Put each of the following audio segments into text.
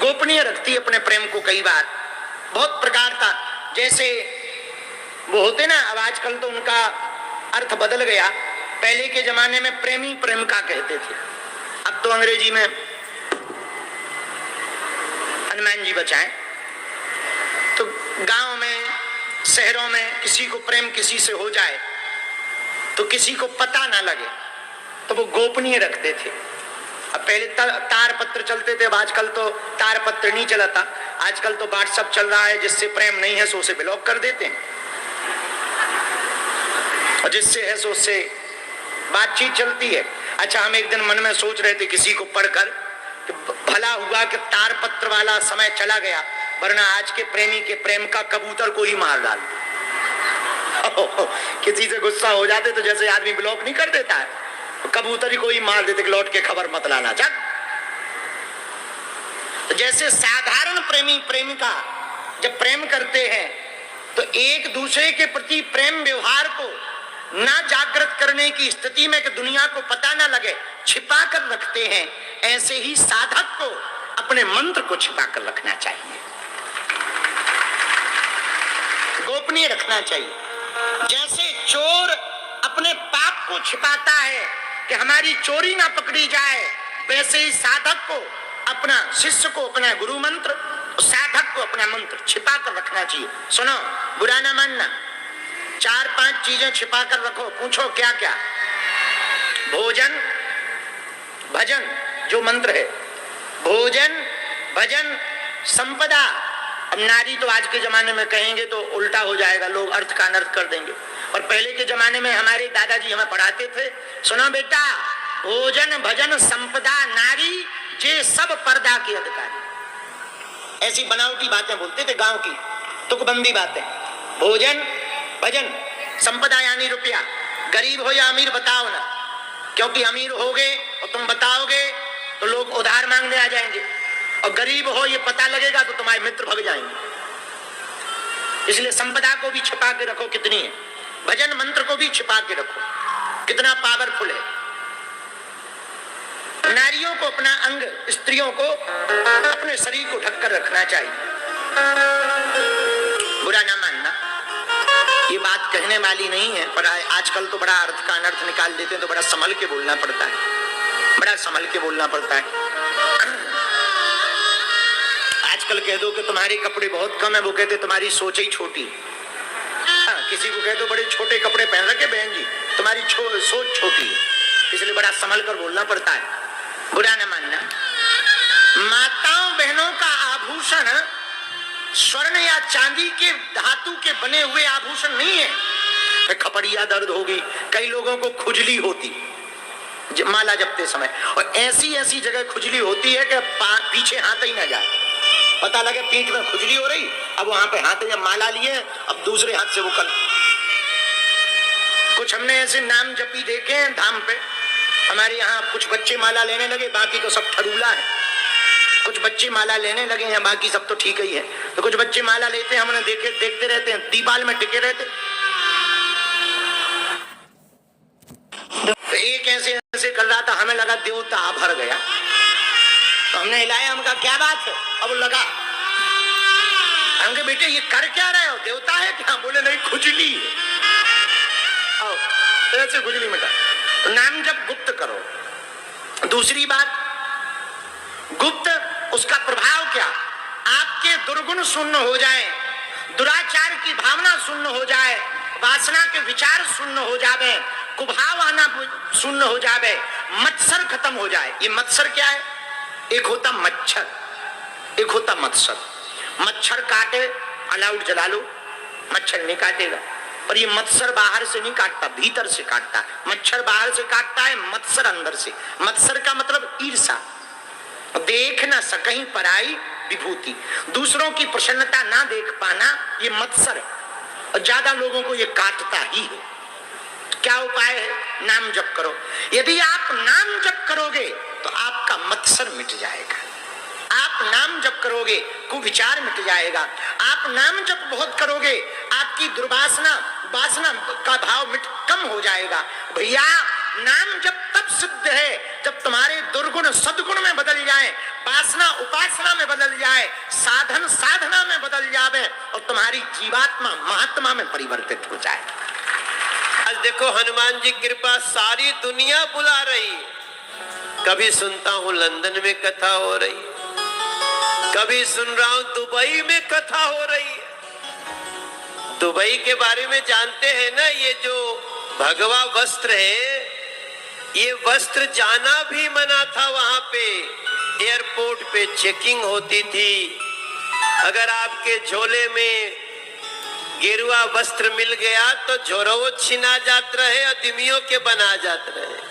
गोपनीय रखती अपने प्रेम को। कई बार बहुत प्रकार का, जैसे वो होते ना, अब आजकल तो उनका अर्थ बदल गया। पहले के जमाने में प्रेमी प्रेमिका कहते थे, अब तो अंग्रेजी में हनुमान जी बचाएं। तो गांव में, शहरों में किसी को प्रेम किसी से हो जाए तो किसी को पता ना लगे, तो वो गोपनीय रखते थे। अब पहले तार पत्र चलते थे, अब आजकल तो तार पत्र नहीं चलाता, आजकल तो व्हाट्सएप चल रहा है। जिससे प्रेम नहीं है सो उसे ब्लॉक कर देते हैं, और जिससे है सो उससे बातचीत चलती है। अच्छा, हम एक दिन मन में सोच रहे थे किसी को पढ़कर कि भला हुआ कि तार पत्र वाला समय चला गया, वरना आज के प्रेमी के प्रेम का कबूतर को ही मार डाल। किसी से गुस्सा हो जाते तो जैसे आदमी ब्लॉक नहीं कर देता है, कबूतर ही कोई मार देते, लौट के खबर मत लाना। चल, तो जैसे साधारण प्रेमी प्रेमिका जब प्रेम करते हैं तो एक दूसरे के प्रति प्रेम व्यवहार को ना जागृत करने की स्थिति में कि दुनिया को पता ना लगे, छिपा कर रखते हैं। ऐसे ही साधक को अपने मंत्र को छिपा कर रखना चाहिए, गोपनीय रखना चाहिए। जैसे चोर अपने पाप को छिपाता है कि हमारी चोरी ना पकड़ी जाए, वैसे ही साधक को, अपना शिष्य को अपना गुरु मंत्र, साधक को अपना मंत्र छिपा कर रखना चाहिए। सुनो, बुरा ना मानना, 4-5 चीजें छिपा कर रखो। पूछो क्या क्या? भोजन, भजन, जो मंत्र है, भोजन, भजन, संपदा। अब नारी तो आज के जमाने में कहेंगे तो उल्टा हो जाएगा, लोग अर्थ का अनर्थ कर देंगे। और पहले के जमाने में हमारे दादाजी हमें पढ़ाते थे, सुनो बेटा, भोजन, भजन, संपदा, नारी, ये सब पर्दा के अधिकारी। ऐसी बनावटी बातें बोलते थे, गांव की तुकबंदी बातें। भोजन, भजन, संपदा यानी रुपया। गरीब हो या अमीर बताओ ना, क्योंकि अमीर होगे और तुम बताओगे तो लोग उधार मांगने आ जाएंगे, और गरीब हो ये पता लगेगा तो तुम्हारे मित्र भग जाएंगे। इसलिए संपदा को भी छिपा के रखो कितनी है, भजन मंत्र को भी छिपा के रखो कितना पावरफुल है। नारियों को अपना अंग, स्त्रियों को अपने शरीर को ढककर रखना चाहिए। बुरा ना मानना, ये बात कहने वाली नहीं है, पर आजकल तो बड़ा अर्थ का अनर्थ निकाल देते हैं, तो बड़ा संभल के बोलना पड़ता है, बड़ा संभल के बोलना पड़ता है। आजकल कह दो कि तुम्हारे कपड़े बहुत कम है, वो कहते तुम्हारी सोच ही छोटी। किसी को कह दो बड़े छोटे कपड़े पहन रखे बहन जी, तुम्हारी सोच छोटी है। इसलिए बड़ा संभल कर बोलना पड़ता है, बुरा न मानना। माताओं बहनों का आभूषण स्वर्ण या चांदी के, धातु के बने हुए आभूषण नहीं है। खपड़िया दर्द होगी, कई लोगों को खुजली होती माला जपते समय, और ऐसी ऐसी जगह खुजली होती है कि पीछे हाथ ही ना जाए, पता लगे पीठ में खुजली हो रही, अब वहां पे हाथ जब माला लिए, अब दूसरे हाथ से वो कल। कुछ हमने ऐसे नाम जपी देखे हैं धाम पे, हमारे यहाँ कुछ बच्चे माला लेने लगे, बाकी तो सब ठरूला है। कुछ बच्चे माला लेने लगे हैं, बाकी सब तो ठीक ही है। तो कुछ बच्चे माला लेते हैं, हमने देखते रहते हैं, दीवाल में टिके रहते। तो एक ऐसे ऐसे कर रहा था, हमें लगा देवता भर गया, तो हमने हिलाया, हम कहा क्या बात है, अब लगा। हम कहे बेटे ये कर क्या रहे हो, देवता है क्या? बोले नहीं, खुजली है। आओ, ऐसे खुजली मिटा। तो नाम जब गुप्त करो। दूसरी बात, गुप्त, उसका प्रभाव क्या? आपके दुर्गुण शून्य हो जाए, दुराचार की भावना शून्य हो जाए, वासना के विचार शून्य हो जावे, कुभाव आना शून्य हो जावे, मत्सर खत्म हो जाए। ये मत्सर क्या है? एक होता मच्छर, एक होता मत्सर। मच्छर काटे, अलाउड जला लो, मच्छर नहीं काटेगा। पर ये मत्सर बाहर से नहीं काटता, भीतर से काटता है। मच्छर बाहर से काटता है, मत्सर अंदर से। मत्सर का मतलब ईर्षा, देख ना सकहीं पराई विभूति, दूसरों की प्रसन्नता ना देख पाना, ये मत्सर है, और ज्यादा लोगों को ये काटता ही है। क्या उपाय है? नाम जप करो। यदि आप नाम जप करोगे तो आपका मत्सर मिट जाएगा। आप नाम जप करोगे, कुविचार मिट जाएगा। आप नाम जप बहुत करोगे, आपकी दुर्वासना, वासना का भाव कम हो जाएगा। भैया, नाम जप तब सिद्ध है जब तुम्हारे दुर्गुण सद्गुण में बदल जाए। जाए, वासना उपासना में बदल जाए, साधन साधना में बदल जाए और तुम्हारी जीवात्मा महात्मा में परिवर्तित हो जाए। आज देखो हनुमान जी कृपा सारी दुनिया बुला रही है। कभी सुनता हूं लंदन में कथा हो रही, कभी सुन रहा हूं दुबई में कथा हो रही है। दुबई के बारे में जानते हैं ना, ये जो भगवा वस्त्र है, ये वस्त्र जाना भी मना था। वहां पे एयरपोर्ट पे चेकिंग होती थी। अगर आपके झोले में गेरुआ वस्त्र मिल गया तो झोरवो छिना जात रहे, आदमियों के बना जात रहे।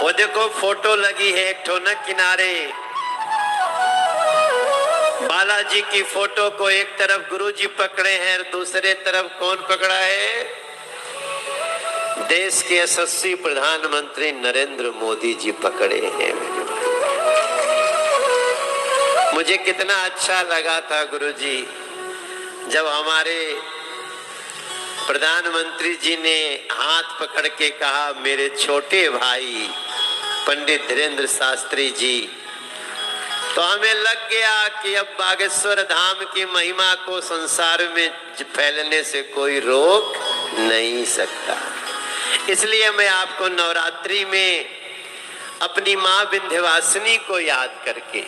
वो देखो फोटो लगी है एक ठो न किनारे, बालाजी की फोटो को एक तरफ गुरुजी पकड़े हैं और दूसरे तरफ कौन पकड़ा है? देश के यशस्वी प्रधानमंत्री नरेंद्र मोदी जी पकड़े हैं। मुझे कितना अच्छा लगा था गुरुजी जब हमारे प्रधानमंत्री जी ने हाथ पकड़ के कहा, मेरे छोटे भाई पंडित धीरेन्द्र शास्त्री जी। तो हमें लग गया कि अब बागेश्वर धाम की महिमा को संसार में फैलने से कोई रोक नहीं सकता। इसलिए मैं आपको नवरात्रि में अपनी माँ विंध्यवासिनी को याद करके,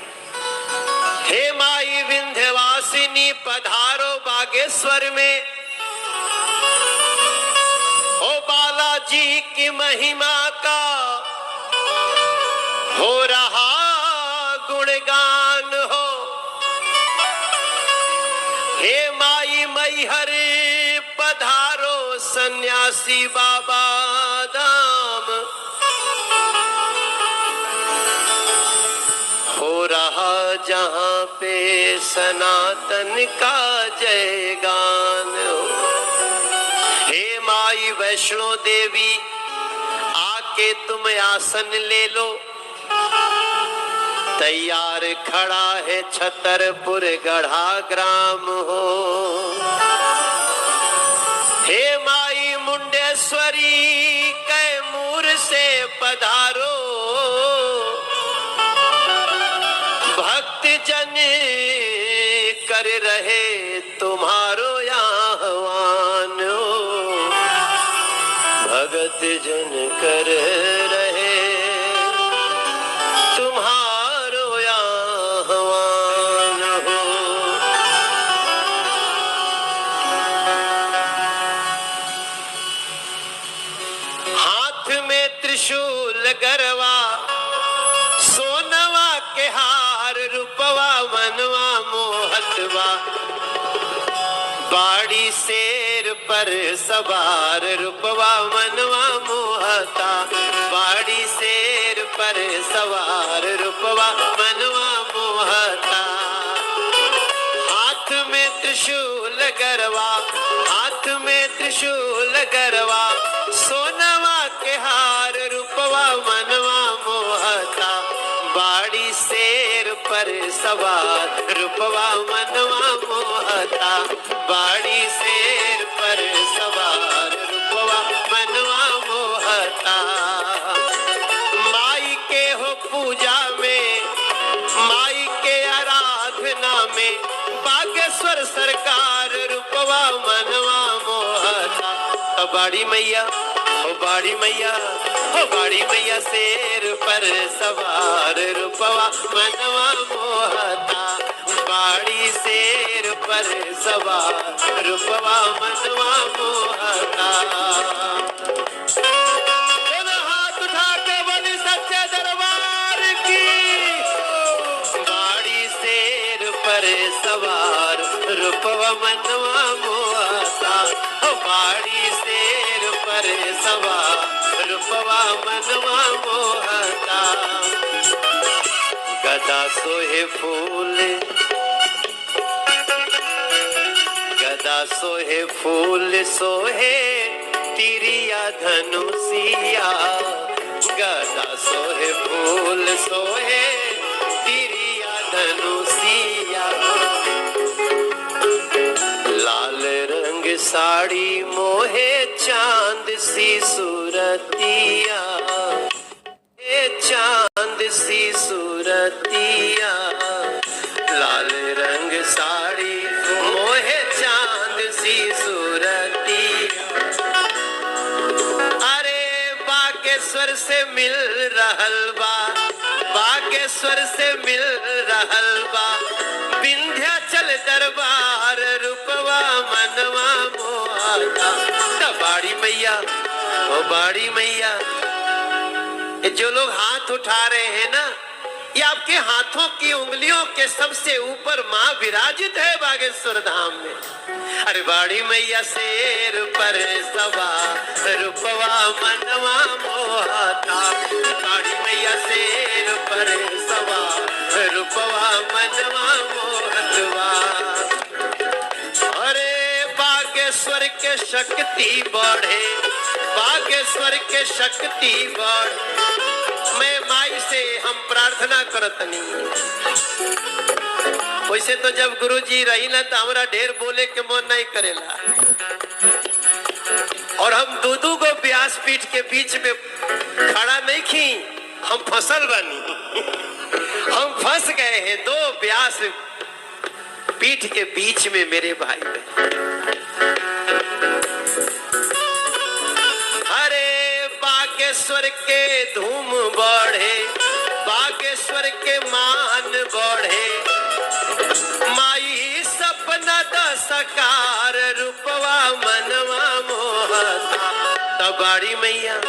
हे माई विंध्यवासिनी पधारो बागेश्वर में, ओ बालाजी की महिमा का हो रहा गुणगान हो। हे माई मैहर पधारो सन्यासी बाबा धाम, हो रहा जहां पे सनातन का जयगान हो। हे माई वैष्णो देवी आके तुम आसन ले लो, तैयार खड़ा है छतरपुर गढ़ा ग्राम हो। हे माई मुंडेश्वरी कैमूर से पधारो, भक्त जन कर रहे तुम्हारो आह्वान हो। भगत जन कर रहे तुम्हारो आह्वान हो। हाथ में त्रिशूल गरवा, सोनवा के हार, रूपवा मनवा मोहतवा, बाड़ी शेर पर सवार, रूपवा मनवा मोहता, बाड़ी शेर पर सवार, रूपवा मनवा मोहता। हाथ में त्रिशूल गरवा, हाथ में त्रिशूल गरवा, सोनवा के हार, रूपवा मनवा मोहता, बाड़ी शेर पर सवार, रूपवा मनवा मोहता, बाड़ी शेर पर सवार, रूपवा मनवा मोहता। माई के हो पूजा में, माई के आराधना में, बागेश्वर सरकार, रूपवा मनवा मोहता। बाड़ी मैया ओ बाड़ी मैया, ओ बाड़ी मैया शेर पर सवार, रूपवा मनवा मोहता, बाड़ी शेर पर सवार, रूपवा मनवा मोहता। हाथ उठा के बोली सच्चे दरबार की, बाड़ी शेर पर सवार, रूपवा मनवा मोहता, बाड़ी शेर पर सवार, रूपवा मनवा मोहता। गदा सोहे फूल, गदा सोहे फूल, सोहे तिरिया धनुषिया, गदा सोहे फूल, सोहे तिरिया धनुषिया। लाल रंग साड़ी मोहे चांद सी सूरतिया, चांद सी सूरतिया, लाल रंग साड़ी मोहे चांद सी सूरतिया। अरे बागेश्वर से मिल रहल बा, बागेश्वर से मिल रहल बा, विंध्याचल दरबार रूपवा मनवा मोहाता। बाड़ी मैया, ओ बाड़ी मैया, ये जो लोग हाथ उठा रहे हैं ना, ये आपके हाथों की उंगलियों के सबसे ऊपर माँ विराजित है बागेश्वर धाम में। अरे बाड़ी मैया शेर पर सवार रूपवा मनवा मोहाता, बाड़ी मैया शेर पर सवार रूपवा मनवा मोहतवा। अरे बागेश्वर के शक्ति बढ़े, बागेश्वर के शक्ति बढ़े। मैं माई से हम प्रार्थना करतनी। वैसे तो जब गुरुजी रही ना तो हमारा ढेर बोले के मन नहीं करेला, और हम दूधू को व्यासपीठ के बीच में खड़ा नहीं खी, हम फसल बनी। हम फंस गए हैं दो व्यास पीठ के बीच में मेरे भाई बहन। अरे बागेश्वर के धूम बढ़े, बागेश्वर के मान बढ़े, माई सपना द सकार रूपवा मनवा मोहता। तब बाड़ी मैया,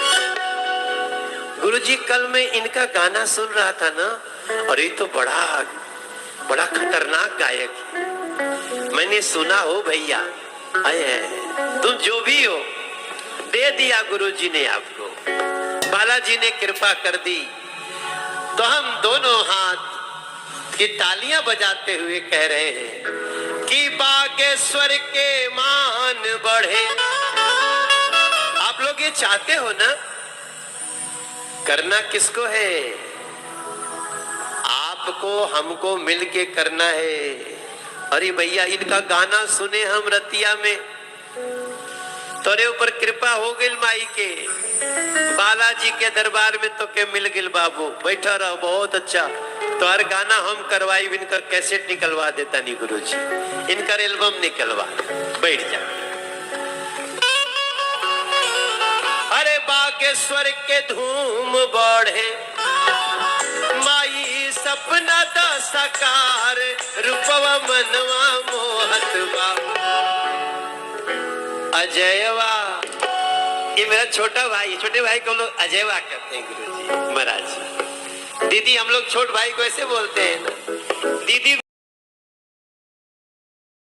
गुरुजी कल मैं इनका गाना सुन रहा था ना, और ये तो बड़ा खतरनाक गायक है। मैंने सुना हो भैया, आए तुम जो भी हो दे दिया गुरुजी ने आपको, बालाजी ने कृपा कर दी, तो हम दोनों हाथ की तालियां बजाते हुए कह रहे हैं कि बागेश्वर के मान बढ़े। आप लोग ये चाहते हो ना, करना किसको है? आपको हमको मिलके करना है। अरे भैया इनका गाना सुने हम रतिया में, तोरे ऊपर कृपा हो गई माई के, बालाजी के दरबार में तो के मिल गिल बाबू, बैठा रहो, बहुत अच्छा। तो हर गाना हम करवाई, इनका कैसेट निकलवा देता नहीं गुरुजी, इनका एल्बम निकलवा, बैठ जा। अरे बागेश्वर के धूम बढ़े, माई सपना दा साकार रूपवा मनवा मोहतवा। अजयवा, ये मेरा छोटा भाई, छोटे भाई को लोग अजयवा कहते हैं गुरुजी महाराज। दीदी हम लोग छोट भाई को ऐसे बोलते हैं ना।